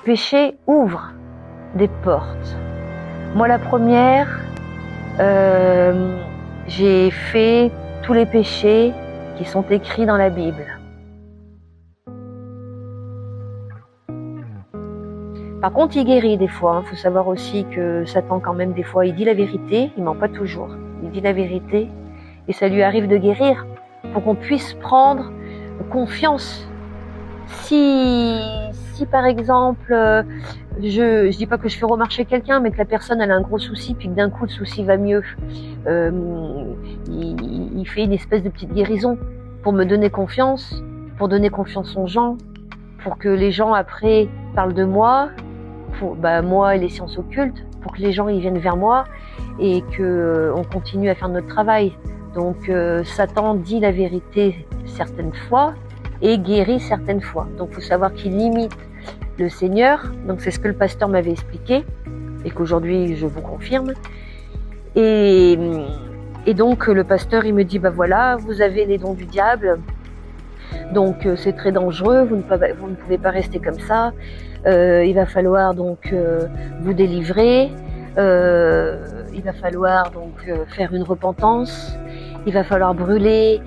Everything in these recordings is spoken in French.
péché ouvre des portes. Moi, la première, j'ai fait tous les péchés qui sont écrits dans la Bible. Par contre, il guérit des fois. Il faut savoir aussi que Satan, quand même, des fois, il dit la vérité. Il ment pas toujours. Il dit la vérité. Et ça lui arrive de guérir pour qu'on puisse prendre confiance. Si par exemple, je dis pas que je fais remarcher quelqu'un, mais que la personne elle a un gros souci, puis que d'un coup le souci va mieux, il fait une espèce de petite guérison pour me donner confiance, pour donner confiance aux gens, pour que les gens après parlent de moi, pour moi et les sciences occultes, pour que les gens ils viennent vers moi et que on continue à faire notre travail. Donc Satan dit la vérité certaines fois et guérit certaines fois. Donc il faut savoir qu'il limite le Seigneur. Donc c'est ce que le pasteur m'avait expliqué et qu'aujourd'hui je vous confirme. Et donc le pasteur il me dit voilà, vous avez les dons du diable. Donc c'est très dangereux, vous ne pouvez pas rester comme ça. Il va falloir donc vous délivrer. Il va falloir donc faire une repentance. Il va falloir brûler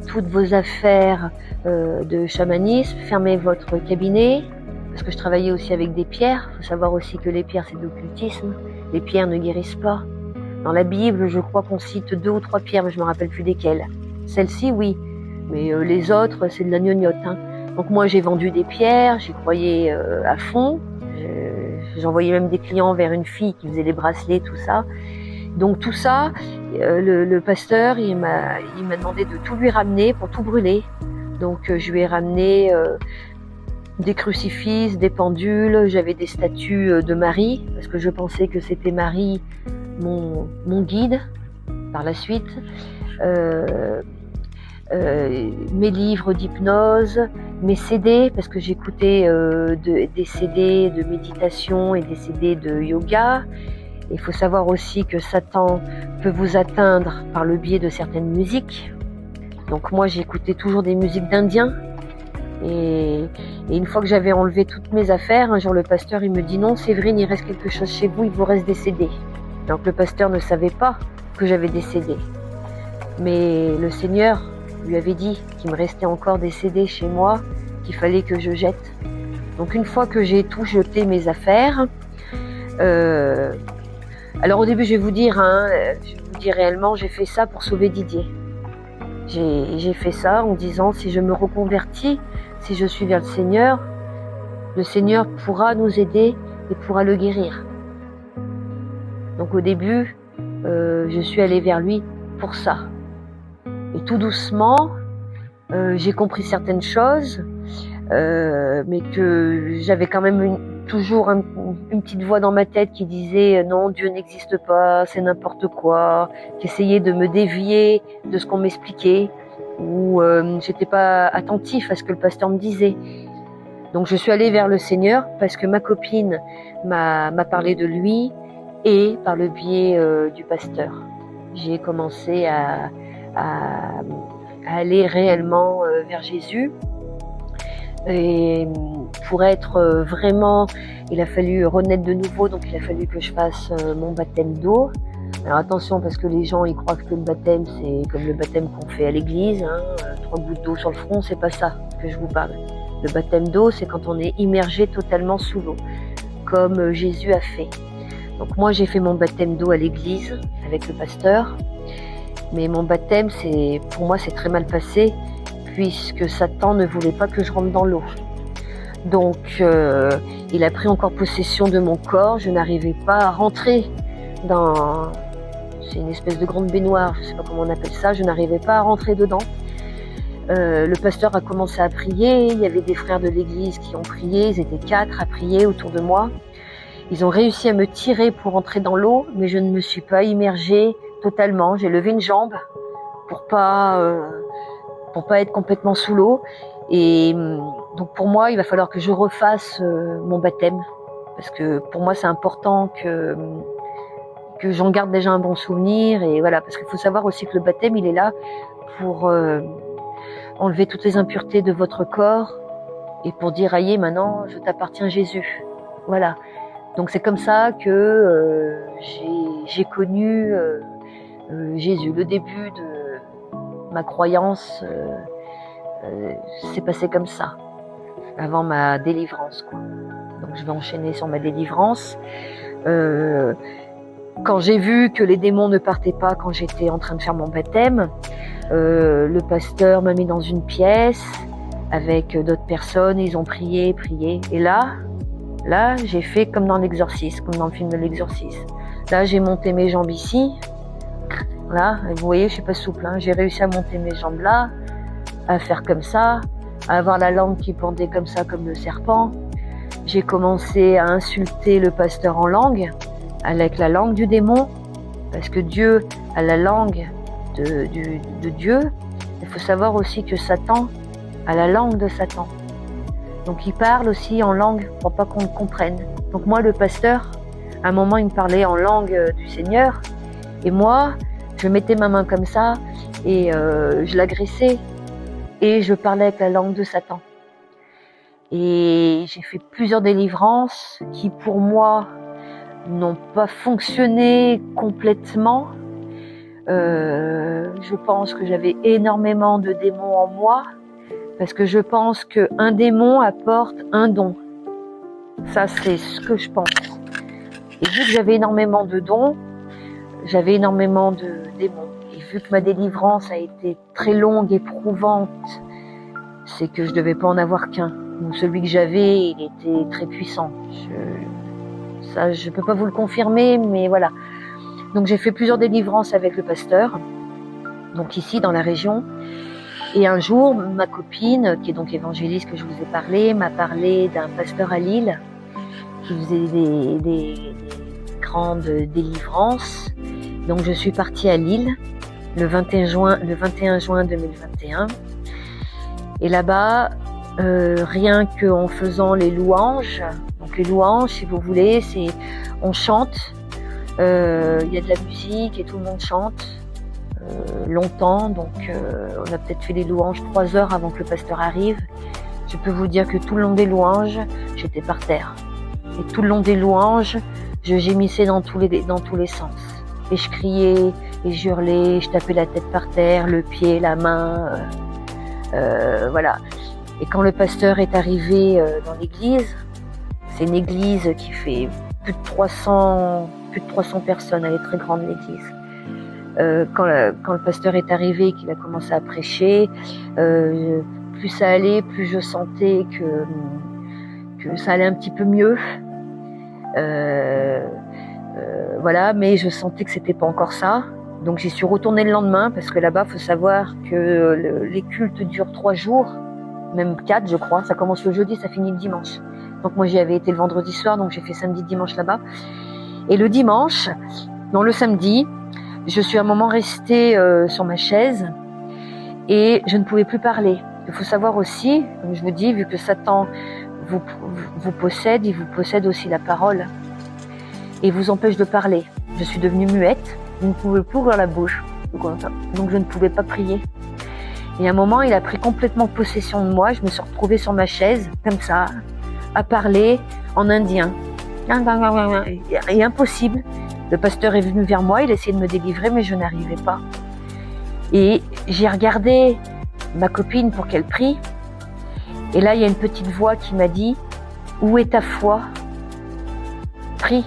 toutes vos affaires de chamanisme, fermer votre cabinet, parce que je travaillais aussi avec des pierres. Il faut savoir aussi que les pierres, c'est de l'occultisme. Les pierres ne guérissent pas. Dans la Bible, je crois qu'on cite 2 ou 3 pierres, mais je ne me rappelle plus desquelles. Celle-ci, oui, mais les autres, c'est de la gnognotte. Donc moi, j'ai vendu des pierres, j'y croyais à fond. J'envoyais même des clients vers une fille qui faisait les bracelets, tout ça. Donc tout ça, le pasteur, il m'a demandé de tout lui ramener pour tout brûler. Donc je lui ai ramené des crucifix, des pendules, j'avais des statues de Marie, parce que je pensais que c'était Marie, mon guide, par la suite. Mes livres d'hypnose, mes CD, parce que j'écoutais des CD de méditation et des CD de yoga. Il faut savoir aussi que Satan peut vous atteindre par le biais de certaines musiques. Donc moi j'écoutais toujours des musiques d'Indiens. Et une fois que j'avais enlevé toutes mes affaires, un jour le pasteur il me dit non Séverine, il reste quelque chose chez vous, il vous reste des CD. Donc le pasteur ne savait pas que j'avais des CD. Mais le Seigneur lui avait dit qu'il me restait encore des CD chez moi, qu'il fallait que je jette. Donc une fois que j'ai tout jeté mes affaires, alors au début je vais vous dire réellement, j'ai fait ça pour sauver Didier. J'ai fait ça en disant si je me reconvertis, si je suis vers le Seigneur pourra nous aider et pourra le guérir. Donc au début, je suis allée vers lui pour ça. Et tout doucement, j'ai compris certaines choses, mais que j'avais quand même toujours une petite voix dans ma tête qui disait non, Dieu n'existe pas, c'est n'importe quoi, qui essayait de me dévier de ce qu'on m'expliquait, ou j'étais pas attentif à ce que le pasteur me disait. Donc je suis allée vers le Seigneur parce que ma copine m'a parlé de lui et par le biais du pasteur. J'ai commencé à aller réellement vers Jésus. Et pour être vraiment, il a fallu renaître de nouveau, donc il a fallu que je fasse mon baptême d'eau. Alors attention, parce que les gens ils croient que le baptême c'est comme le baptême qu'on fait à l'église, 3 gouttes d'eau sur le front, c'est pas ça que je vous parle. Le baptême d'eau, c'est quand on est immergé totalement sous l'eau, comme Jésus a fait. Donc moi j'ai fait mon baptême d'eau à l'église avec le pasteur, mais mon baptême pour moi c'est très mal passé, puisque Satan ne voulait pas que je rentre dans l'eau. Donc il a pris encore possession de mon corps, je n'arrivais pas à rentrer dans... C'est une espèce de grande baignoire, je ne sais pas comment on appelle ça, je n'arrivais pas à rentrer dedans. Le pasteur a commencé à prier, il y avait des frères de l'église qui ont prié, ils étaient 4 à prier autour de moi. Ils ont réussi à me tirer pour entrer dans l'eau, mais je ne me suis pas immergée totalement. J'ai levé une jambe pour pas être complètement sous l'eau. Et donc pour moi, il va falloir que je refasse mon baptême, parce que pour moi c'est important que j'en garde déjà un bon souvenir. Et voilà, parce qu'il faut savoir aussi que le baptême il est là pour enlever toutes les impuretés de votre corps et pour dire « Aïe, maintenant, je t'appartiens Jésus ». Voilà. Donc c'est comme ça que j'ai connu Jésus. Le début de ma croyance s'est passé comme ça, avant ma délivrance, quoi. Donc je vais enchaîner sur ma délivrance. Quand j'ai vu que les démons ne partaient pas quand j'étais en train de faire mon baptême, le pasteur m'a mis dans une pièce avec d'autres personnes, ils ont prié. Et là, j'ai fait comme dans l'exorcisme, comme dans le film de l'exorcisme. Là, j'ai monté mes jambes ici. Là, vous voyez, je suis pas souple, hein. J'ai réussi à monter mes jambes là, à faire comme ça, à avoir la langue qui pendait comme ça, comme le serpent. J'ai commencé à insulter le pasteur en langue, avec la langue du démon, parce que Dieu a la langue de Dieu. Il faut savoir aussi que Satan a la langue de Satan. Donc il parle aussi en langue pour pas qu'on le comprenne. Donc moi, le pasteur, à un moment, il me parlait en langue du Seigneur, et moi, je mettais ma main comme ça, et je l'agressais, et je parlais avec la langue de Satan. Et j'ai fait plusieurs délivrances qui, pour moi, n'ont pas fonctionné complètement. Je pense que j'avais énormément de démons en moi, parce que je pense qu'un démon apporte un don. Ça, c'est ce que je pense. Et vu que j'avais énormément de dons, j'avais énormément de démons. Et vu que ma délivrance a été très longue, éprouvante, c'est que je devais pas en avoir qu'un. Donc celui que j'avais, il était très puissant. Ça, je peux pas vous le confirmer, mais voilà. Donc j'ai fait plusieurs délivrances avec le pasteur, donc ici dans la région. Et un jour, ma copine, qui est donc évangéliste que je vous ai parlé, m'a parlé d'un pasteur à Lille qui faisait des grandes délivrances. Donc je suis partie à Lille le 21 juin 2021. Et là-bas, rien qu'en faisant les louanges, donc les louanges, si vous voulez, c'est on chante, il y a de la musique et tout le monde chante longtemps, donc on a peut-être fait les louanges 3 heures avant que le pasteur arrive. Je peux vous dire que tout le long des louanges, j'étais par terre. Et tout le long des louanges, je gémissais dans tous les sens. Et je criais, et je hurlais, je tapais la tête par terre, le pied, la main, voilà. Et quand le pasteur est arrivé dans l'église, c'est une église qui fait plus de 300 personnes, elle est très grande l'église. Quand le pasteur est arrivé et qu'il a commencé à prêcher, plus ça allait, plus je sentais que ça allait un petit peu mieux. Voilà, mais je sentais que c'était pas encore ça. Donc j'y suis retournée le lendemain parce que là-bas, faut savoir que les cultes durent 3 jours, même 4 je crois. Ça commence le jeudi, ça finit le dimanche. Donc moi j'y avais été le vendredi soir, donc j'ai fait samedi, dimanche là-bas. Et le dimanche, non le samedi, je suis un moment restée sur ma chaise et je ne pouvais plus parler. Il faut savoir aussi, comme je vous dis, vu que Satan vous possède, il vous possède aussi la parole et vous empêche de parler. Je suis devenue muette, je ne pouvais plus ouvrir la bouche, donc je ne pouvais pas prier. Et à un moment, il a pris complètement possession de moi, je me suis retrouvée sur ma chaise, comme ça, à parler en indien. Et impossible. Le pasteur est venu vers moi, il essayait de me délivrer, mais je n'arrivais pas. Et j'ai regardé ma copine pour qu'elle prie. Et là, il y a une petite voix qui m'a dit « Où est ta foi ? Prie !»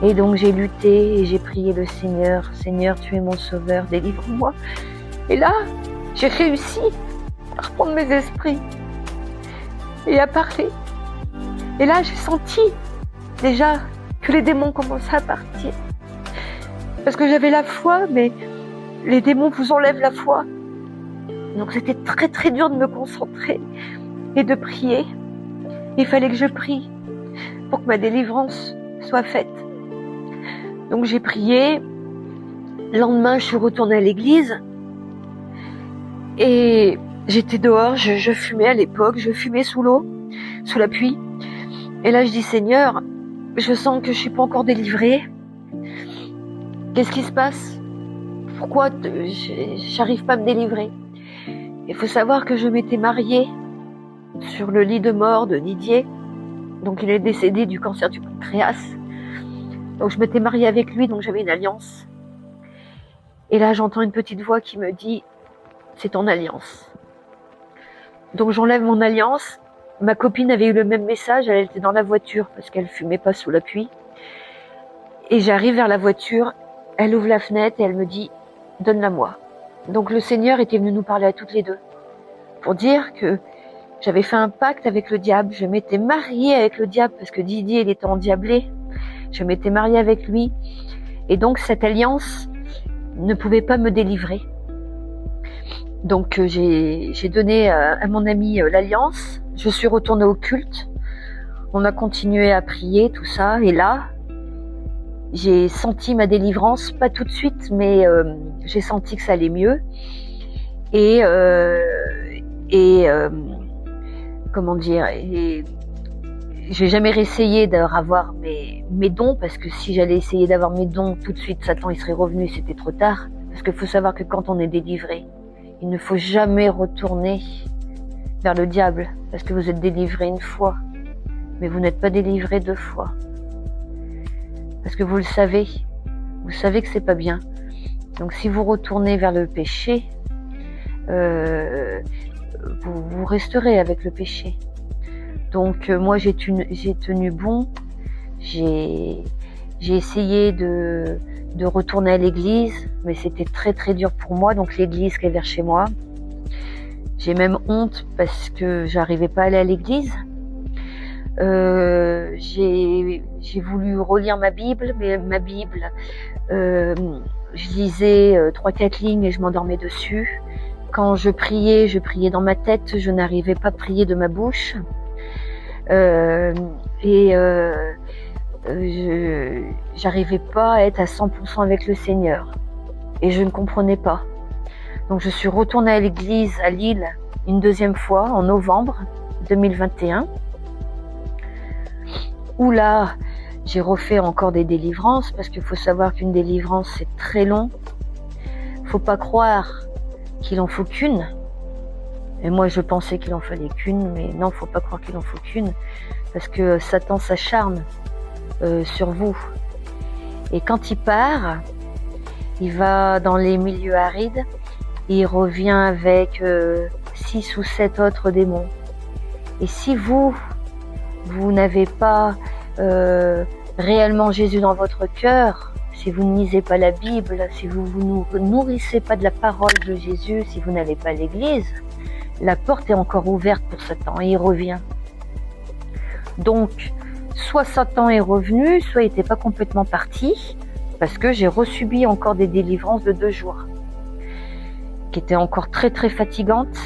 Et donc j'ai lutté et j'ai prié le Seigneur. « Seigneur, tu es mon sauveur, délivre-moi !» Et là, j'ai réussi à reprendre mes esprits et à parler. Et là, j'ai senti déjà que les démons commençaient à partir. Parce que j'avais la foi, mais les démons vous enlèvent la foi. Donc c'était très très dur de me concentrer et de prier. Il fallait que je prie pour que ma délivrance soit faite. Donc j'ai prié. Le lendemain, je suis retournée à l'église. Et j'étais dehors, je fumais à l'époque, je fumais sous l'eau, sous la pluie. Et là, je dis, Seigneur, je sens que je suis pas encore délivrée. Qu'est-ce qui se passe? Pourquoi j'arrive pas à me délivrer? Il faut savoir que je m'étais mariée sur le lit de mort de Didier. Donc il est décédé du cancer du pancréas. Donc je m'étais mariée avec lui, donc j'avais une alliance. Et là j'entends une petite voix qui me dit « c'est ton alliance ». Donc j'enlève mon alliance. Ma copine avait eu le même message, elle était dans la voiture parce qu'elle fumait pas sous la pluie. Et j'arrive vers la voiture, elle ouvre la fenêtre et elle me dit « donne-la moi ». Donc le Seigneur était venu nous parler à toutes les deux pour dire que j'avais fait un pacte avec le diable, je m'étais mariée avec le diable parce que Didier il était endiablé, je m'étais mariée avec lui et donc cette alliance ne pouvait pas me délivrer. Donc j'ai donné à mon ami l'alliance, je suis retournée au culte, on a continué à prier, tout ça, et là, j'ai senti ma délivrance, pas tout de suite, mais j'ai senti que ça allait mieux. Et comment dire, et j'ai jamais réessayé d'avoir mes dons, parce que si j'allais essayer d'avoir mes dons tout de suite, Satan il serait revenu, c'était trop tard. Parce qu'il faut savoir que quand on est délivré, il ne faut jamais retourner vers le diable, parce que vous êtes délivré une fois, mais vous n'êtes pas délivré deux fois. Parce que vous savez que c'est pas bien. Donc si vous retournez vers le péché, vous resterez avec le péché. Donc moi j'ai tenu bon, j'ai essayé de retourner à l'église, mais c'était très très dur pour moi, donc l'église qui est vers chez moi. J'ai même honte parce que j'arrivais pas à aller à l'église. J'ai voulu relire ma Bible, mais ma Bible, je lisais 3-4 lignes et je m'endormais dessus. Quand je priais dans ma tête, je n'arrivais pas à prier de ma bouche. J'arrivais pas à être à 100% avec le Seigneur. Et je ne comprenais pas. Donc je suis retournée à l'église à Lille une deuxième fois en novembre 2021. Où là, j'ai refait encore des délivrances, parce qu'il faut savoir qu'une délivrance, c'est très long. Faut pas croire qu'il en faut qu'une. Et moi, je pensais qu'il en fallait qu'une, mais non, faut pas croire qu'il en faut qu'une, parce que Satan s'acharne sur vous. Et quand il part, il va dans les milieux arides, et il revient avec 6 ou 7 autres démons. Et si vous n'avez pas réellement Jésus dans votre cœur, si vous ne lisez pas la Bible, si vous ne nourrissez pas de la parole de Jésus, si vous n'allez pas à l'église, la porte est encore ouverte pour Satan et il revient. Donc, soit Satan est revenu, soit il n'était pas complètement parti, parce que j'ai resubi encore des délivrances de 2 jours, qui étaient encore très très fatigantes.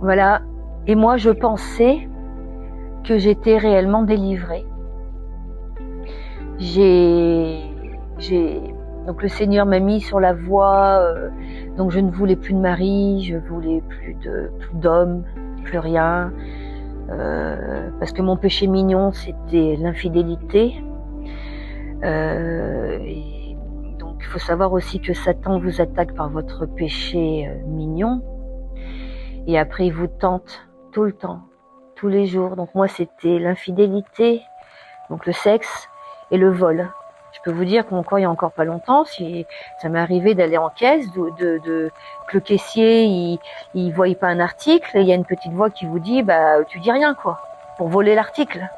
Voilà. Et moi, je pensais que j'étais réellement délivrée. Donc le Seigneur m'a mis sur la voie, donc je ne voulais plus de mari, je voulais plus d'homme, plus rien, parce que mon péché mignon, c'était l'infidélité. Et donc il faut savoir aussi que Satan vous attaque par votre péché mignon, et après il vous tente tout le temps, tous les jours. Donc moi c'était l'infidélité, donc le sexe et le vol. Je peux vous dire qu'encore il y a encore pas longtemps, si ça m'est arrivé d'aller en caisse, que le caissier il voyait pas un article, et il y a une petite voix qui vous dit bah tu dis rien quoi, pour voler l'article.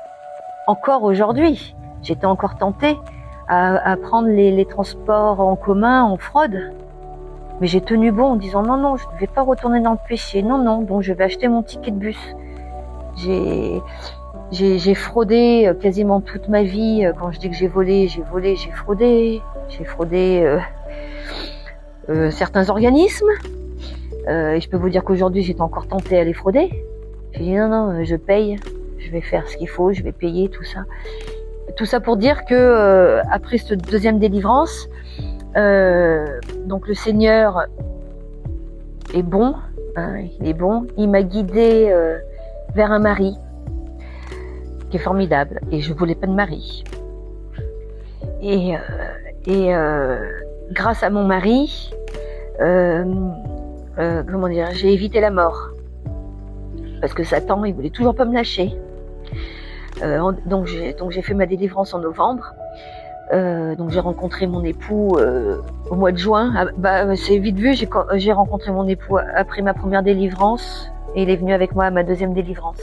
Encore aujourd'hui, j'étais encore tentée à prendre les transports en commun en fraude. Mais j'ai tenu bon en disant non, je ne vais pas retourner dans le péché, non, donc je vais acheter mon ticket de bus. J'ai fraudé quasiment toute ma vie. Quand je dis que j'ai fraudé. J'ai fraudé certains organismes. Et je peux vous dire qu'aujourd'hui, j'étais encore tentée à les frauder. J'ai dit non, je paye, je vais faire ce qu'il faut, je vais payer tout ça. Tout ça pour dire que après cette deuxième délivrance, donc le Seigneur est bon, hein, il est bon. Il m'a guidée vers un mari qui est formidable, et je voulais pas de mari. Et grâce à mon mari, comment dire, j'ai évité la mort. parce que Satan, il voulait toujours pas me lâcher. Donc j'ai fait ma délivrance en novembre. Donc j'ai rencontré mon époux au mois de juin. C'est vite vu, j'ai rencontré mon époux après ma première délivrance et il est venu avec moi à ma deuxième délivrance.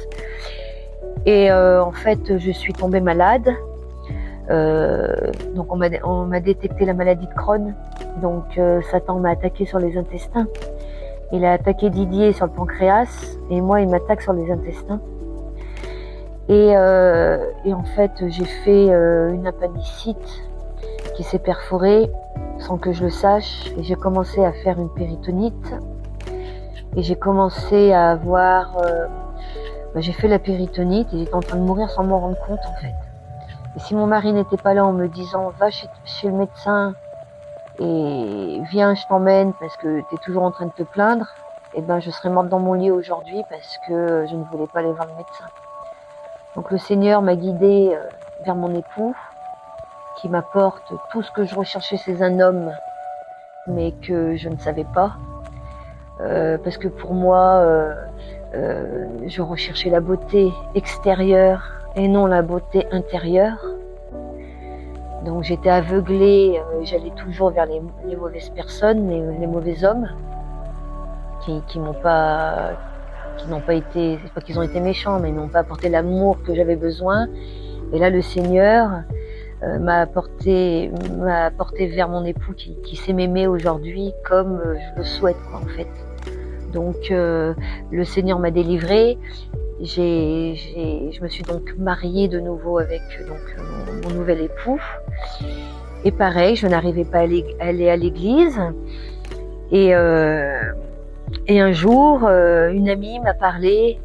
Et en fait, je suis tombée malade. Donc on m'a détecté la maladie de Crohn. Donc Satan m'a attaqué sur les intestins. Il a attaqué Didier sur le pancréas et moi il m'attaque sur les intestins. Et en fait j'ai fait une appendicite qui s'est perforée sans que je le sache et j'ai commencé à faire une péritonite et j'ai commencé à avoir j'ai fait la péritonite et j'étais en train de mourir sans m'en rendre compte en fait. Et si mon mari n'était pas là en me disant va chez le médecin et viens je t'emmène parce que tu es toujours en train de te plaindre, et ben je serais morte dans mon lit aujourd'hui parce que je ne voulais pas aller voir le médecin. Donc le Seigneur m'a guidée vers mon époux qui m'apporte tout ce que je recherchais chez un homme mais que je ne savais pas parce que pour moi je recherchais la beauté extérieure et non la beauté intérieure. Donc j'étais aveuglée, j'allais toujours vers les mauvaises personnes, les mauvais hommes qui n'ont pas été, c'est pas qu'ils ont été méchants, mais ils n'ont pas apporté l'amour que j'avais besoin. Et là le Seigneur m'a apporté vers mon époux qui sait m'aimer aujourd'hui comme je le souhaite quoi, en fait. Donc le Seigneur m'a délivrée. Je me suis donc mariée de nouveau avec mon nouvel époux. Et pareil, je n'arrivais pas à aller à l'église. Et un jour, une amie m'a parlé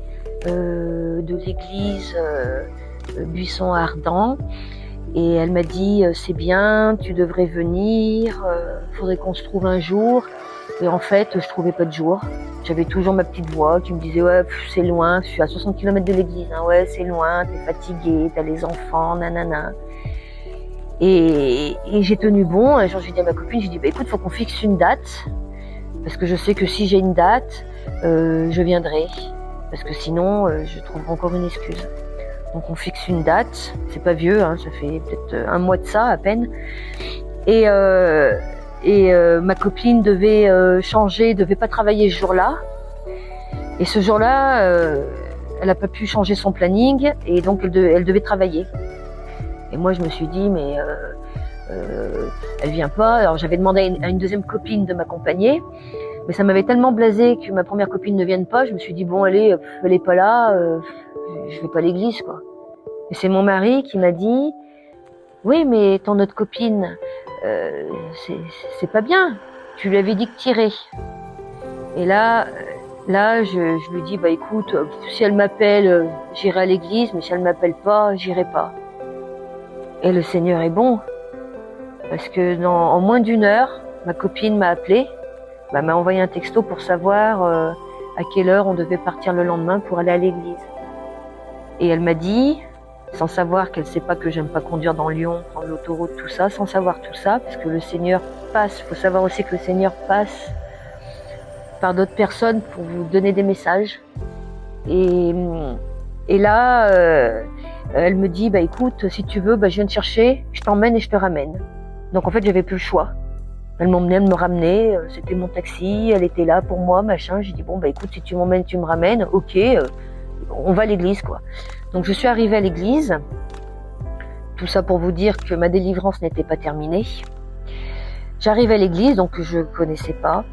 de l'église Buisson Ardent. Et elle m'a dit, c'est bien, tu devrais venir, faudrait qu'on se trouve un jour. Et en fait, je trouvais pas de jour. J'avais toujours ma petite voix qui me disait, ouais, c'est loin, je suis à 60 km de l'église, hein, ouais, c'est loin, t'es fatiguée, t'as les enfants, nanana. Et j'ai tenu bon, un jour j'ai dit à ma copine, j'ai dit, bah écoute, faut qu'on fixe une date, parce que je sais que si j'ai une date, je viendrai, parce que sinon, je trouverai encore une excuse. Donc on fixe une date, c'est pas vieux, hein, ça fait peut-être un mois de ça à peine. Et ma copine devait changer, devait pas travailler ce jour-là. Et ce jour-là, elle a pas pu changer son planning et donc elle devait travailler. Et moi je me suis dit mais elle vient pas. Alors j'avais demandé à une deuxième copine de m'accompagner, mais ça m'avait tellement blasé que ma première copine ne vienne pas. Je me suis dit bon allez, elle est pas là, je vais pas à l'église quoi. Et c'est mon mari qui m'a dit oui mais ton autre copine c'est pas bien. Tu lui avais dit que t'irais. Et là, je lui dis, bah écoute, si elle m'appelle, j'irai à l'église, mais si elle m'appelle pas, j'irai pas. Et le Seigneur est bon, parce que en moins d'une heure, ma copine m'a appelé, m'a envoyé un texto pour savoir à quelle heure on devait partir le lendemain pour aller à l'église. Et elle m'a dit, sans savoir qu'elle sait pas que j'aime pas conduire dans Lyon, prendre l'autoroute, tout ça, sans savoir tout ça, parce que le Seigneur passe, faut savoir aussi que le Seigneur passe par d'autres personnes pour vous donner des messages. Et là, elle me dit, bah écoute, si tu veux, bah je viens te chercher, je t'emmène et je te ramène. Donc en fait, j'avais plus le choix. Elle m'emmenait, elle me ramenait, c'était mon taxi, elle était là pour moi, machin. J'ai dit, bon bah écoute, si tu m'emmènes, tu me ramènes, ok, on va à l'église quoi. Donc je suis arrivée à l'église, tout ça pour vous dire que ma délivrance n'était pas terminée. J'arrive à l'église, donc je connaissais pas.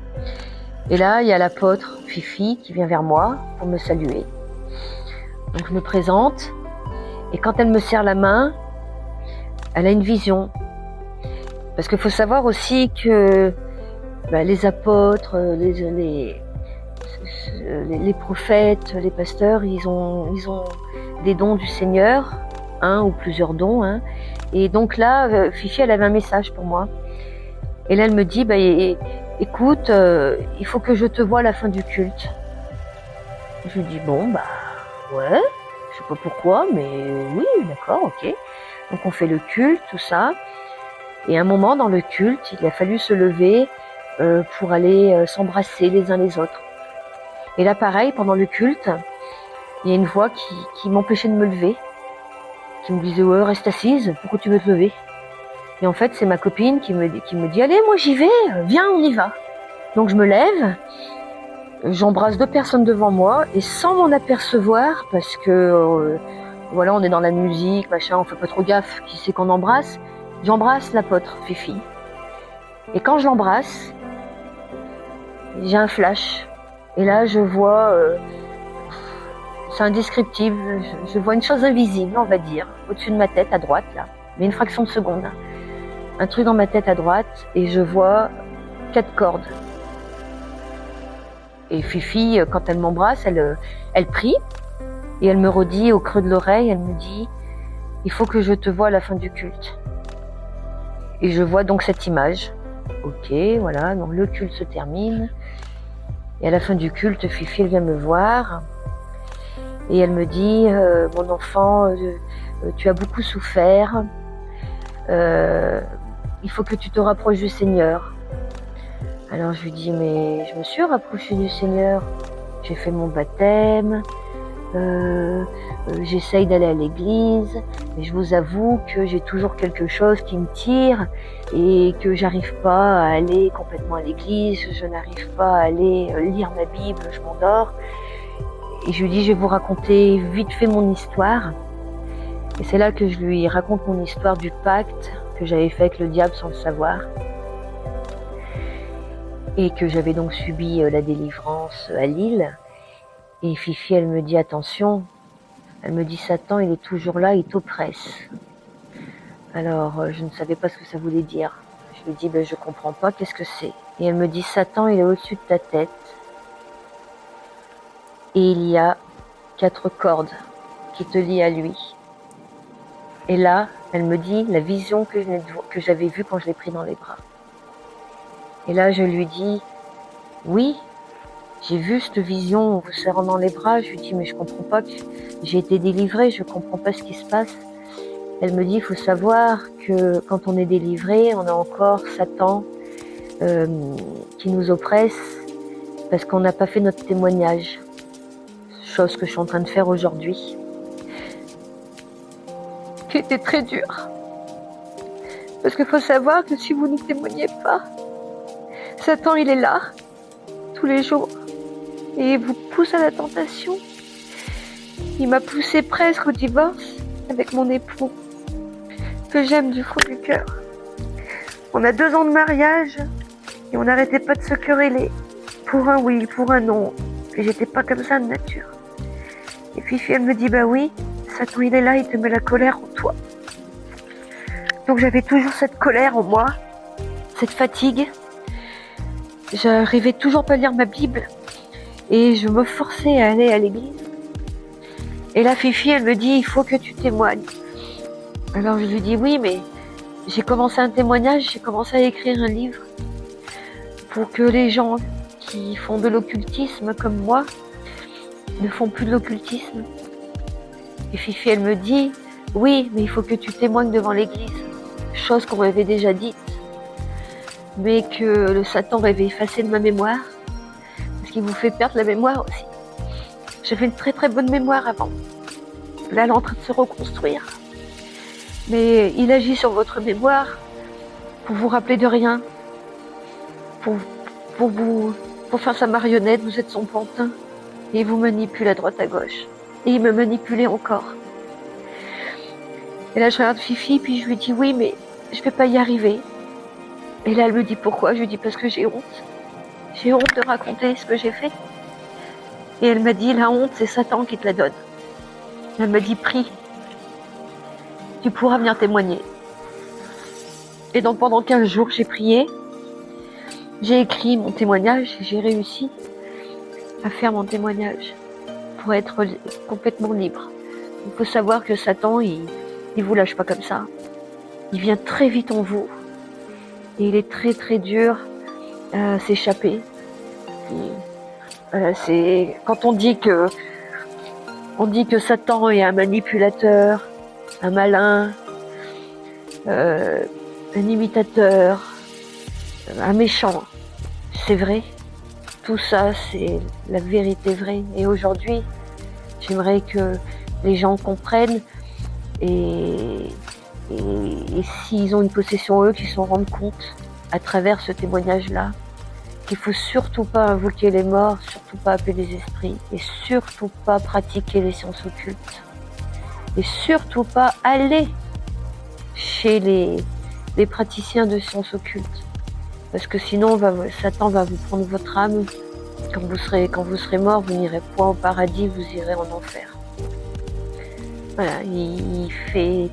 Et là, il y a l'apôtre Fifi qui vient vers moi pour me saluer. Donc je me présente, et quand elle me serre la main, elle a une vision. Parce qu'il faut savoir aussi que les apôtres, les prophètes, les pasteurs, ils ont des dons du Seigneur, un ou plusieurs dons. Hein. Et donc là, Fifi, elle avait un message pour moi. Et là, elle me dit, écoute, il faut que je te voie à la fin du culte. Je lui dis, bon, ouais, je sais pas pourquoi, mais oui, d'accord, ok. Donc on fait le culte, tout ça. Et à un moment, dans le culte, il a fallu se lever pour aller s'embrasser les uns les autres. Et là, pareil, pendant le culte, il y a une voix qui m'empêchait de me lever, qui me disait ouais, reste assise, pourquoi tu veux te lever? Et en fait c'est ma copine qui me dit allez, moi j'y vais, viens, on y va. Donc je me lève, j'embrasse 2 personnes devant moi et sans m'en apercevoir, parce que voilà, on est dans la musique, machin, on fait pas trop gaffe qui c'est qu'on embrasse, j'embrasse l'apôtre Fifi. Et quand je l'embrasse, j'ai un flash. Et là, je vois, c'est indescriptible, je vois une chose invisible, on va dire, au-dessus de ma tête, à droite, là, mais une fraction de seconde. Un truc dans ma tête à droite, et je vois 4 cordes. Et Fifi, quand elle m'embrasse, elle prie, et elle me redit au creux de l'oreille, elle me dit « Il faut que je te voie à la fin du culte ». Et je vois donc cette image. Ok, voilà, donc le culte se termine. Et à la fin du culte, Fifi, elle vient me voir. Et elle me dit « Mon enfant, tu as beaucoup souffert. Il faut que tu te rapproches du Seigneur. » Alors je lui dis « Mais je me suis rapprochée du Seigneur. J'ai fait mon baptême. J'essaye d'aller à l'église, mais je vous avoue que j'ai toujours quelque chose qui me tire et que j'arrive pas à aller complètement à l'église, je n'arrive pas à aller lire ma Bible, je m'endors. » Et je lui dis, je vais vous raconter vite fait mon histoire. Et c'est là que je lui raconte mon histoire du pacte que j'avais fait avec le diable sans le savoir. Et que j'avais donc subi la délivrance à Lille. Et Fifi, elle me dit, attention, elle me dit, Satan, il est toujours là, il t'oppresse. Alors, je ne savais pas ce que ça voulait dire. Je lui dis, ben, je comprends pas, qu'est-ce que c'est? Et elle me dit, Satan, il est au-dessus de ta tête. Et il y a 4 cordes qui te lient à lui. Et là, elle me dit, la vision que j'avais vue quand je l'ai pris dans les bras. Et là, je lui dis, oui, j'ai vu cette vision en vous serrant dans les bras. Je lui dis, mais je comprends pas, j'ai été délivrée, je comprends pas ce qui se passe. Elle me dit, il faut savoir que quand on est délivré, on a encore Satan qui nous oppresse parce qu'on n'a pas fait notre témoignage. Chose que je suis en train de faire aujourd'hui. Qui était très dur. Parce qu'il faut savoir que si vous ne témoignez pas, Satan il est là, tous les jours. Et il vous pousse à la tentation. Il m'a poussé presque au divorce avec mon époux, que j'aime du fond du cœur. On a 2 ans de mariage et on n'arrêtait pas de se quereller. Pour un oui, pour un non. Et j'étais pas comme ça de nature. Et Fifi, elle me dit, bah oui, Satan il est là, il te met la colère en toi. Donc j'avais toujours cette colère en moi, cette fatigue. J'arrivais toujours pas à lire ma Bible. Et je me forçais à aller à l'église. Et là, Fifi, elle me dit, il faut que tu témoignes. Alors je lui dis, oui, mais j'ai commencé un témoignage, j'ai commencé à écrire un livre pour que les gens qui font de l'occultisme comme moi ne font plus de l'occultisme. Et Fifi, elle me dit, oui, mais il faut que tu témoignes devant l'église. Chose qu'on m'avait déjà dite, mais que le Satan avait effacé de ma mémoire. Qui vous fait perdre la mémoire aussi. J'avais une très très bonne mémoire avant. Là, elle est en train de se reconstruire. Mais il agit sur votre mémoire pour vous rappeler de rien, pour faire sa marionnette. Vous êtes son pantin et il vous manipule à droite à gauche. Et il me manipulait encore. Et là, je regarde Fifi puis je lui dis oui, mais je vais pas y arriver. Et là, elle me dit pourquoi? Je lui dis parce que j'ai honte. J'ai honte de raconter ce que j'ai fait. Et elle m'a dit, la honte, c'est Satan qui te la donne. Elle m'a dit, prie. Tu pourras venir témoigner. Et donc pendant 15 jours, j'ai prié. J'ai écrit mon témoignage et j'ai réussi à faire mon témoignage pour être complètement libre. Il faut savoir que Satan, il vous lâche pas comme ça. Il vient très vite en vous. Et il est très très dur s'échapper. C'est quand on dit que Satan est un manipulateur, un malin, un imitateur, un méchant. C'est vrai. Tout ça, c'est la vérité vraie. Et aujourd'hui, j'aimerais que les gens comprennent et s'ils ont une possession, eux, qu'ils s'en rendent compte à travers ce témoignage-là, qu'il faut surtout pas invoquer les morts, surtout pas appeler les esprits, et surtout pas pratiquer les sciences occultes, et surtout pas aller chez les praticiens de sciences occultes, parce que sinon Satan va vous prendre votre âme. Quand vous serez mort, vous n'irez point au paradis, vous irez en enfer. Voilà, il fait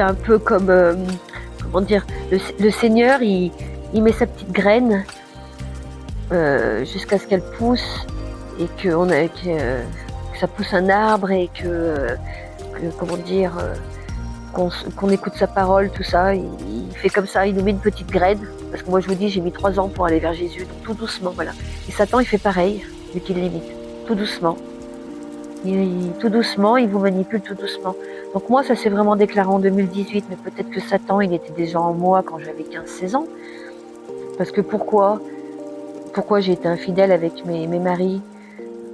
un peu comme, comment dire, le Seigneur, il met sa petite graine jusqu'à ce qu'elle pousse et que ça pousse un arbre et que comment dire, qu'on écoute sa parole, tout ça. Il fait comme ça, il nous met une petite graine. Parce que moi je vous dis, j'ai mis 3 ans pour aller vers Jésus, donc tout doucement, voilà. Et Satan il fait pareil, vu qu'il l'imite, tout doucement. Tout doucement, il vous manipule tout doucement. Donc moi, ça s'est vraiment déclaré en 2018, mais peut-être que Satan, il était déjà en moi quand j'avais 15-16 ans. Parce que pourquoi j'ai été infidèle avec mes maris?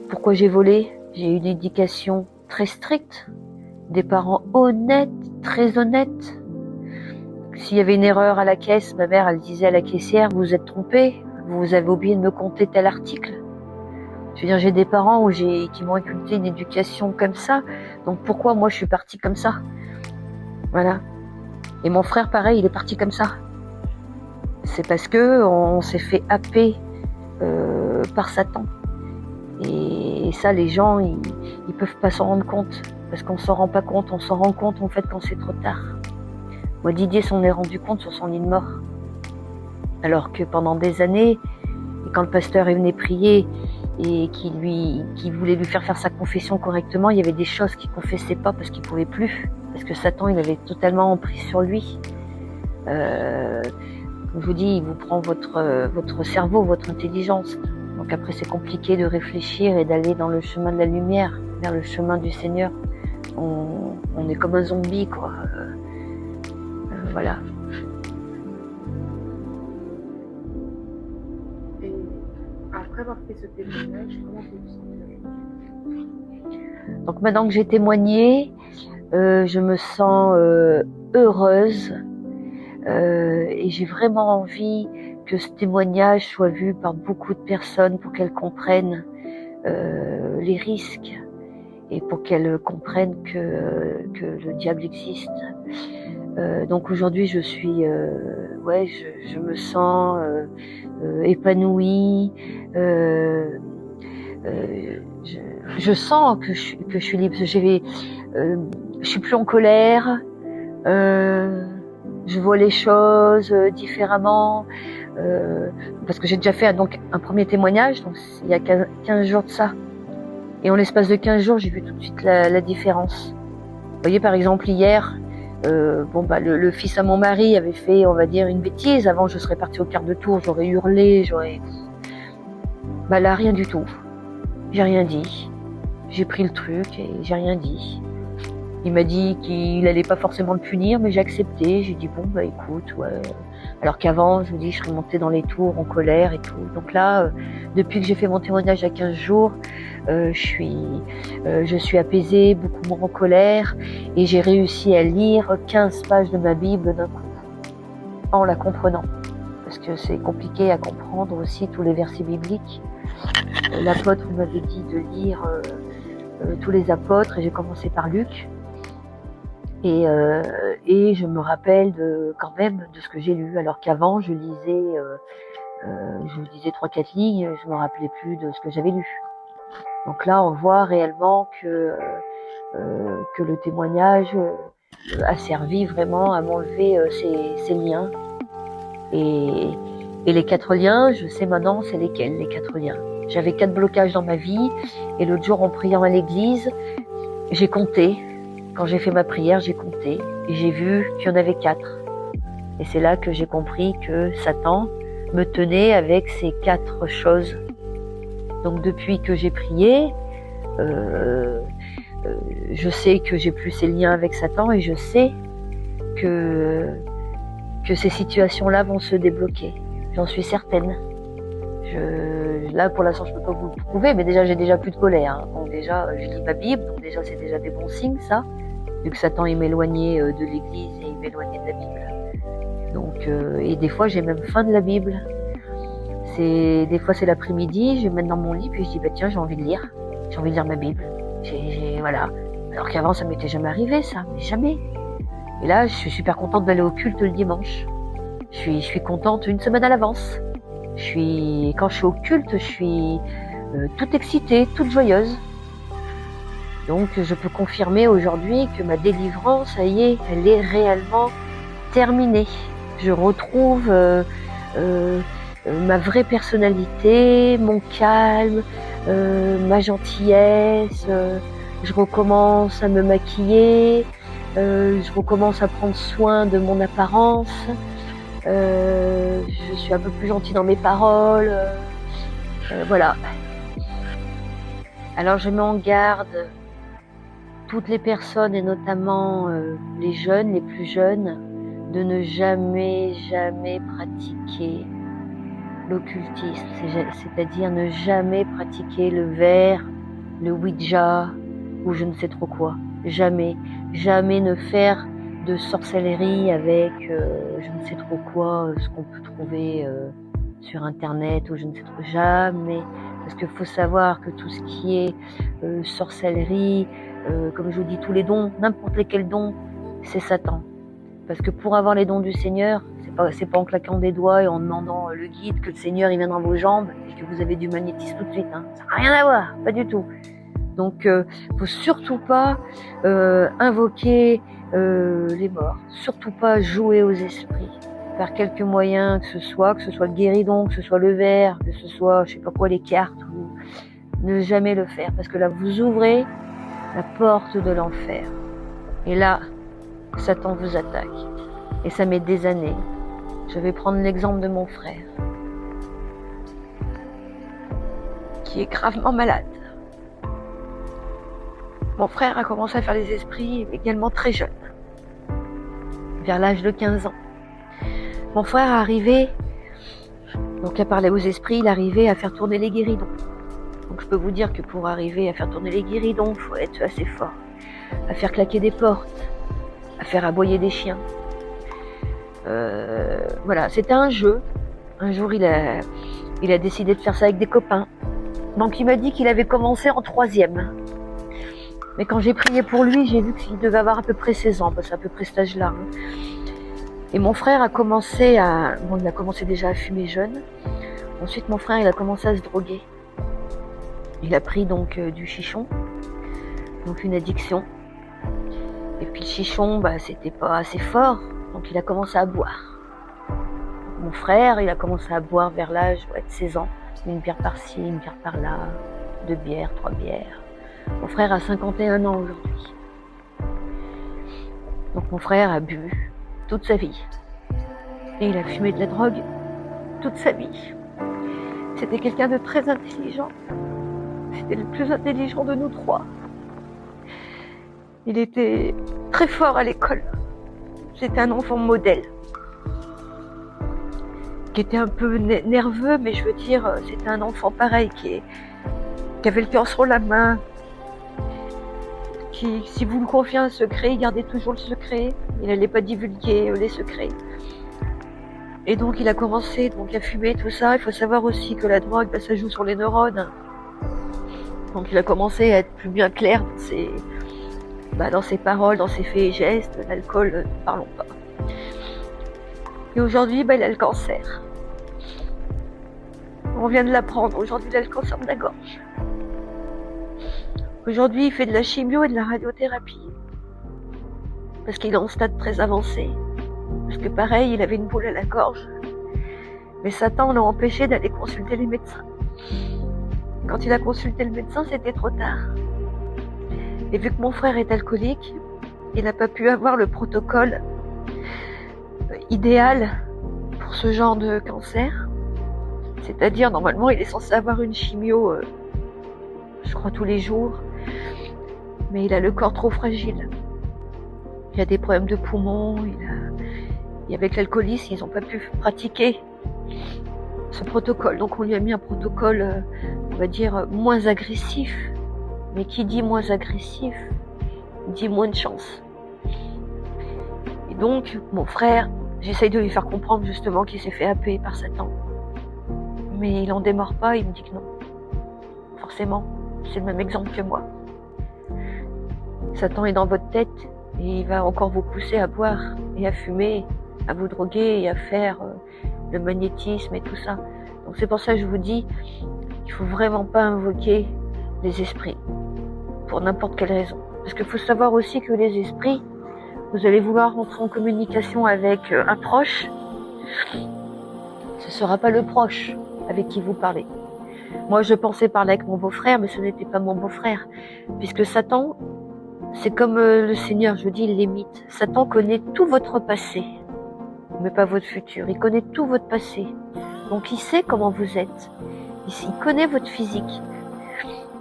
Pourquoi j'ai volé? J'ai eu une éducation très stricte, des parents honnêtes, très honnêtes. S'il y avait une erreur à la caisse, ma mère, elle disait à la caissière, vous vous êtes trompé, vous avez oublié de me compter tel article. Je veux dire, j'ai des parents qui m'ont inculqué une éducation comme ça, donc pourquoi moi je suis partie comme ça? Voilà. Et mon frère, pareil, il est parti comme ça. C'est parce que on s'est fait happer par Satan. Et ça, les gens, ils peuvent pas s'en rendre compte, parce qu'on s'en rend pas compte. On s'en rend compte en fait quand c'est trop tard. Moi, Didier s'en est rendu compte sur son lit de mort. Alors que pendant des années, et quand le pasteur est venu prier et qui voulait lui faire sa confession correctement, il y avait des choses qu'il confessait pas parce qu'il pouvait plus, parce que Satan, il avait totalement emprise sur lui. Comme je vous dis, il vous prend votre cerveau, votre intelligence. Donc après, c'est compliqué de réfléchir et d'aller dans le chemin de la lumière, vers le chemin du Seigneur. On est comme un zombie, quoi. Voilà. Et après avoir fait ce témoignage, comment vous vous sentez aujourd'hui? Donc maintenant que j'ai témoigné, je me sens heureuse et j'ai vraiment envie que ce témoignage soit vu par beaucoup de personnes pour qu'elles comprennent les risques et pour qu'elles comprennent que le diable existe. Donc aujourd'hui, je suis, je me sens épanouie. Je sens que je suis libre. Je suis plus en colère. Je vois les choses différemment. Parce que j'ai déjà fait un premier témoignage, donc il y a 15 jours de ça. Et en l'espace de 15 jours, j'ai vu tout de suite la différence. Vous voyez, par exemple, hier, le fils à mon mari avait fait, on va dire, une bêtise. Avant, je serais partie au quart de tour, j'aurais hurlé, là, rien du tout. J'ai rien dit. J'ai pris le truc et j'ai rien dit. Il m'a dit qu'il allait pas forcément le punir, mais j'ai accepté. J'ai dit, écoute, ouais. Alors qu'avant, je vous dis, je serais montée dans les tours en colère et tout. Donc là, depuis que j'ai fait mon témoignage à 15 jours, je suis apaisée, beaucoup moins en colère, et j'ai réussi à lire 15 pages de ma Bible d'un coup, en la comprenant. Parce que c'est compliqué à comprendre aussi tous les versets bibliques. L'apôtre m'avait dit de lire tous les apôtres, et j'ai commencé par Luc. Et je me rappelle quand même de ce que j'ai lu, alors qu'avant je lisais 3-4 lignes, je me rappelais plus de ce que j'avais lu. Donc là, on voit réellement que le témoignage a servi vraiment à m'enlever ces liens. Et les 4 liens, je sais maintenant c'est lesquels, les 4 liens. J'avais 4 blocages dans ma vie, et l'autre jour en priant à l'église, j'ai compté. Quand j'ai fait ma prière, j'ai compté et j'ai vu qu'il y en avait 4. Et c'est là que j'ai compris que Satan me tenait avec ces 4 choses. Donc depuis que j'ai prié, je sais que j'ai plus ces liens avec Satan et je sais que ces situations-là vont se débloquer. J'en suis certaine. là, pour l'instant, je peux pas vous le prouver, mais déjà, j'ai déjà plus de colère. Hein. Donc déjà, je lis ma Bible, donc déjà, c'est déjà des bons signes, ça. Vu que Satan, il m'éloignait de l'église et il m'éloignait de la Bible. Donc, et des fois, j'ai même faim de la Bible. Des fois, c'est l'après-midi, je vais me mettre dans mon lit, puis je dis, bah tiens, j'ai envie de lire. J'ai envie de lire ma Bible. Voilà. Alors qu'avant, ça m'était jamais arrivé, ça. Mais jamais. Et là, je suis super contente d'aller au culte le dimanche. Je suis contente une semaine à l'avance. Quand je suis au culte, je suis toute excitée, toute joyeuse. Donc, je peux confirmer aujourd'hui que ma délivrance, ça y est, elle est réellement terminée. Je retrouve ma vraie personnalité, mon calme, ma gentillesse. Je recommence à me maquiller. Je recommence à prendre soin de mon apparence. Je suis un peu plus gentille dans mes paroles. Voilà. Alors je mets en garde toutes les personnes et notamment les jeunes, les plus jeunes, de ne jamais pratiquer l'occultisme, c'est-à-dire ne jamais pratiquer le verre, le Ouija ou je ne sais trop quoi. Jamais ne faire de sorcellerie avec je ne sais trop quoi, ce qu'on peut trouver sur internet ou je ne sais trop, jamais. Parce qu'il faut savoir que tout ce qui est sorcellerie, comme je vous dis, tous les dons, n'importe lesquels dons, c'est Satan. Parce que pour avoir les dons du Seigneur, c'est pas en claquant des doigts et en demandant le guide que le Seigneur il vient dans vos jambes et que vous avez du magnétisme tout de suite. Hein. Ça n'a rien à voir, pas du tout. Donc, faut surtout pas invoquer les morts, surtout pas jouer aux esprits par quelque moyen que ce soit le guéridon, que ce soit le verre, que ce soit je sais pas quoi les cartes, ou ne jamais le faire parce que là vous ouvrez la porte de l'enfer et là Satan vous attaque et ça met des années. Je vais prendre l'exemple de mon frère qui est gravement malade. Mon frère a commencé à faire les esprits également très jeune, vers l'âge de 15 ans. Mon frère arrivait, donc à parler aux esprits, il arrivait à faire tourner les guéridons. Donc je peux vous dire que pour arriver à faire tourner les guéridons, il faut être assez fort. À faire claquer des portes, à faire aboyer des chiens. Voilà, c'était un jeu. Un jour, il a décidé de faire ça avec des copains. Donc il m'a dit qu'il avait commencé en 3e. Mais quand j'ai prié pour lui, j'ai vu qu'il devait avoir à peu près 16 ans, parce que c'est à peu près cet âge-là. Et mon frère a commencé il a commencé déjà à fumer jeune. Ensuite, mon frère, il a commencé à se droguer. Il a pris donc du chichon, donc une addiction. Et puis le chichon, c'était pas assez fort, donc il a commencé à boire. Mon frère, il a commencé à boire vers l'âge de 16 ans. Une bière par-ci, une bière par-là, 2 bières, 3 bières. Mon frère a 51 ans aujourd'hui. Donc mon frère a bu toute sa vie. Et il a fumé de la drogue toute sa vie. C'était quelqu'un de très intelligent. C'était le plus intelligent de nous 3. Il était très fort à l'école. C'était un enfant modèle. Qui était un peu nerveux, mais je veux dire, c'était un enfant pareil, qui avait le cœur sur la main, qui, si vous lui confiez un secret, il gardait toujours le secret, il n'allait pas divulguer les secrets. Et donc il a commencé à fumer tout ça. Il faut savoir aussi que la drogue, ça joue sur les neurones. Donc il a commencé à être plus bien clair dans ses paroles, dans ses faits et gestes. L'alcool, ne parlons pas. Et aujourd'hui, il a le cancer. On vient de l'apprendre. Aujourd'hui, il a le cancer de la gorge. Aujourd'hui, il fait de la chimio et de la radiothérapie. Parce qu'il est en stade très avancé. Parce que pareil, il avait une boule à la gorge. Mais Satan l'a empêché d'aller consulter les médecins. Quand il a consulté le médecin, c'était trop tard. Et vu que mon frère est alcoolique, il n'a pas pu avoir le protocole idéal pour ce genre de cancer. C'est-à-dire, normalement, il est censé avoir une chimio, je crois, tous les jours. Mais il a le corps trop fragile. Il a des problèmes de poumons. Et avec l'alcoolisme, ils n'ont pas pu pratiquer. ce protocole. Donc on lui a mis un protocole, on va dire, moins agressif. Mais qui dit moins agressif, dit moins de chance. Et donc, mon frère, j'essaye de lui faire comprendre justement qu'il s'est fait happer par Satan. Mais il en démord pas, il me dit que non. Forcément, c'est le même exemple que moi. Satan est dans votre tête et il va encore vous pousser à boire et à fumer, à vous droguer et à faire le magnétisme et tout ça. Donc c'est pour ça que je vous dis, il faut vraiment pas invoquer les esprits pour n'importe quelle raison. Parce qu'il faut savoir aussi que les esprits, vous allez vouloir rentrer en communication avec un proche, ce ne sera pas le proche avec qui vous parlez. Moi, je pensais parler avec mon beau-frère, mais ce n'était pas mon beau-frère. Puisque Satan, c'est comme le Seigneur, je dis, il l'imite. Satan connaît tout votre passé, mais pas votre futur. Il connaît tout votre passé. Donc, il sait comment vous êtes. Il connaît votre physique.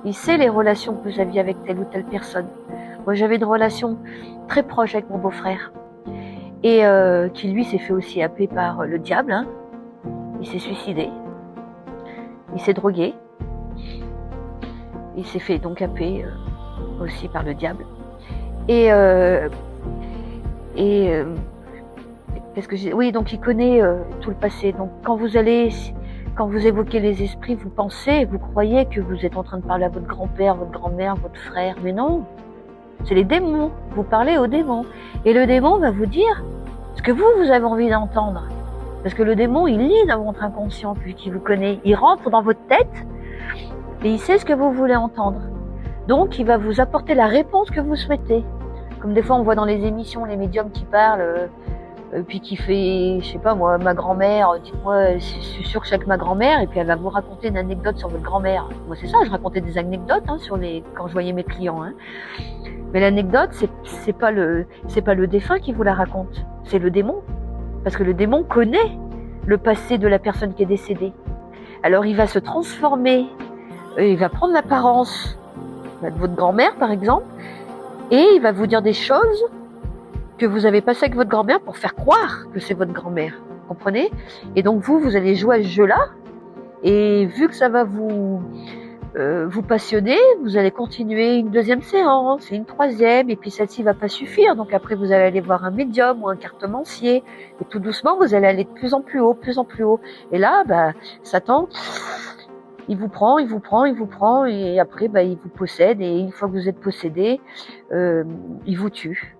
Il sait les relations que vous aviez avec telle ou telle personne. Moi, j'avais une relation très proche avec mon beau-frère. Et qui, lui, s'est fait aussi happer par le diable. Hein. Il s'est suicidé. Il s'est drogué. Il s'est fait donc happer aussi par le diable. Et qu'est-ce que j'ai... Oui, donc il connaît tout le passé. Donc quand vous évoquez les esprits, vous pensez, vous croyez que vous êtes en train de parler à votre grand-père, votre grand-mère, votre frère. Mais non, c'est les démons. Vous parlez aux démons. Et le démon va vous dire ce que vous avez envie d'entendre. Parce que le démon, il lit dans votre inconscient, puisqu'il vous connaît. Il rentre dans votre tête et il sait ce que vous voulez entendre. Donc, il va vous apporter la réponse que vous souhaitez. Comme des fois, on voit dans les émissions les médiums qui parlent, puis qui fait, je sais pas moi, ma grand-mère, dites-moi, je suis sûre que c'est avec ma grand-mère, et puis elle va vous raconter une anecdote sur votre grand-mère. Moi, c'est ça, je racontais des anecdotes hein, quand je voyais mes clients. Hein. Mais l'anecdote, c'est pas le défunt qui vous la raconte, c'est le démon. Parce que le démon connaît le passé de la personne qui est décédée. Alors il va se transformer, il va prendre l'apparence de votre grand-mère par exemple, et il va vous dire des choses que vous avez passées avec votre grand-mère pour faire croire que c'est votre grand-mère. Vous comprenez ? Et donc vous allez jouer à ce jeu-là, et vu que ça va vous passionner, vous allez continuer une deuxième séance, et une troisième, et puis celle-ci va pas suffire. Donc après, vous allez aller voir un médium ou un cartomancier, et tout doucement, vous allez aller de plus en plus haut, plus en plus haut. Et là, Satan, il vous prend, et après, il vous possède, et une fois que vous êtes possédé, il vous tue.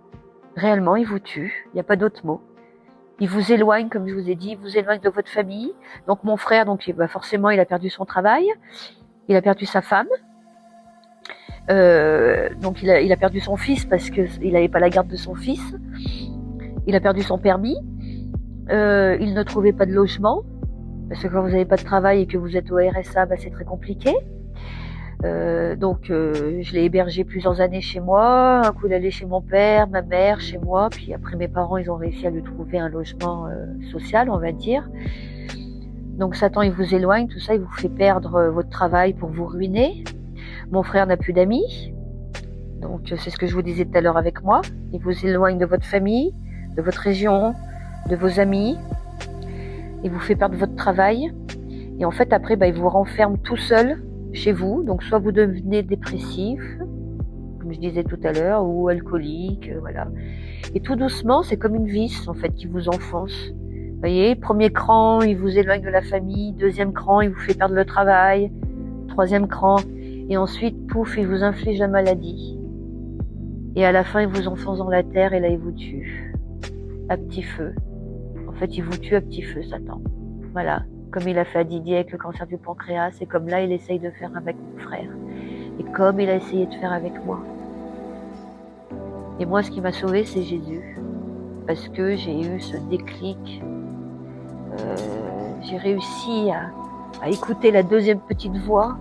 Réellement, il vous tue. Il n'y a pas d'autre mot. Il vous éloigne, comme je vous ai dit, il vous éloigne de votre famille. Donc mon frère, forcément, il a perdu son travail. Il a perdu sa femme, donc il a perdu son fils parce qu'il n'avait pas la garde de son fils. Il a perdu son permis. Il ne trouvait pas de logement parce que quand vous n'avez pas de travail et que vous êtes au RSA, c'est très compliqué. Donc je l'ai hébergé plusieurs années chez moi. Un coup il allait chez mon père, ma mère, chez moi. Puis après mes parents, ils ont réussi à lui trouver un logement social, on va dire. Donc Satan, il vous éloigne, tout ça, il vous fait perdre votre travail pour vous ruiner. Mon frère n'a plus d'amis. Donc c'est ce que je vous disais tout à l'heure avec moi. Il vous éloigne de votre famille, de votre région, de vos amis. Il vous fait perdre votre travail. Et en fait, après, il vous renferme tout seul chez vous. Donc soit vous devenez dépressif, comme je disais tout à l'heure, ou alcoolique, voilà. Et tout doucement, c'est comme une vis, en fait, qui vous enfonce. Vous voyez, premier cran, il vous éloigne de la famille. Deuxième cran, il vous fait perdre le travail. Troisième cran. Et ensuite, pouf, il vous inflige la maladie. Et à la fin, il vous enfonce dans la terre et là, il vous tue. À petit feu. En fait, il vous tue à petit feu, Satan. Voilà. Comme il a fait à Didier avec le cancer du pancréas. Et comme là, il essaye de faire avec mon frère. Et comme il a essayé de faire avec moi. Et moi, ce qui m'a sauvée, c'est Jésus. Parce que j'ai eu ce déclic. J'ai réussi à écouter la deuxième petite voix.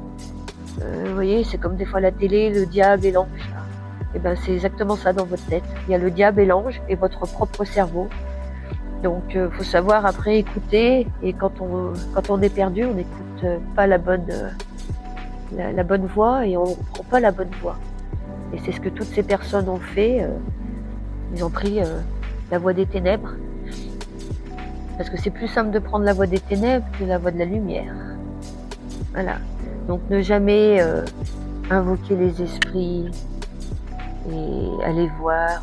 Vous voyez, c'est comme des fois la télé, le diable et l'ange. Et c'est exactement ça dans votre tête. Il y a le diable et l'ange et votre propre cerveau. Donc, faut savoir après écouter. Et quand on est perdu, on n'écoute pas la bonne voix et on ne prend pas la bonne voie. Et c'est ce que toutes ces personnes ont fait. Ils ont pris la voie des ténèbres. Parce que c'est plus simple de prendre la voie des ténèbres que la voie de la lumière. Voilà. Donc ne jamais invoquer les esprits et aller voir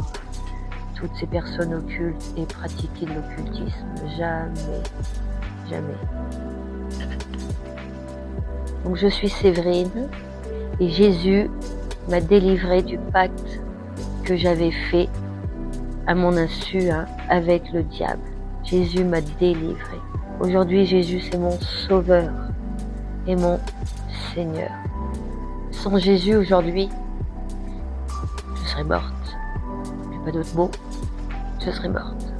toutes ces personnes occultes et pratiquer de l'occultisme. Jamais. Jamais. Donc je suis Séverine et Jésus m'a délivré du pacte que j'avais fait à mon insu avec le diable. Jésus m'a délivré. Aujourd'hui, Jésus, c'est mon sauveur et mon Seigneur. Sans Jésus, aujourd'hui, je serais morte. J'ai pas d'autre mot. Je serais morte.